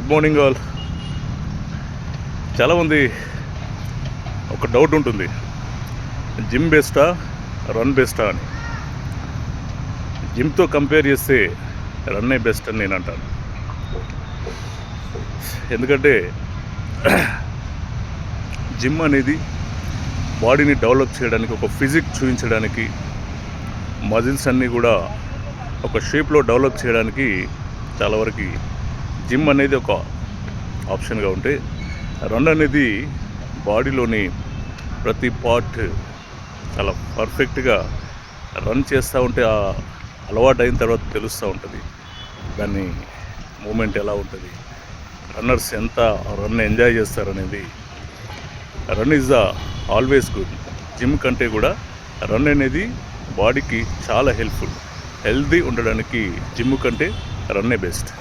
Good morning all. చాలామంది ఒక doubt ఉంటుంది, జిమ్ బెస్టా రన్ బెస్టా అని. జిమ్తో కంపేర్ చేస్తే రన్నే బెస్ట్ అని నేను అంటాను. ఎందుకంటే జిమ్ అనేది బాడీని డెవలప్ చేయడానికి, ఒక ఫిజిక్ చూపించడానికి, మజిల్స్ అన్నీ కూడా ఒక షేప్లో డెవలప్ చేయడానికి చాలా వరకు జిమ్ అనేది ఒక ఆప్షన్గా ఉంటే, రన్ అనేది బాడీలోని ప్రతి పార్ట్ చాలా పర్ఫెక్ట్గా రన్ చేస్తూ ఉంటే ఆ అలవాటు అయిన తర్వాత తెలుస్తూ ఉంటుంది దాన్ని మూమెంట్ ఎలా ఉంటుంది, రన్నర్స్ ఎంత రన్ ఎంజాయ్ చేస్తారనేది. Run is the always good. Gym కంటే కూడా రన్ అనేది బాడీకి చాలా హెల్ప్ఫుల్. హెల్తీ ఉండడానికి జిమ్ కంటే రన్నే బెస్ట్.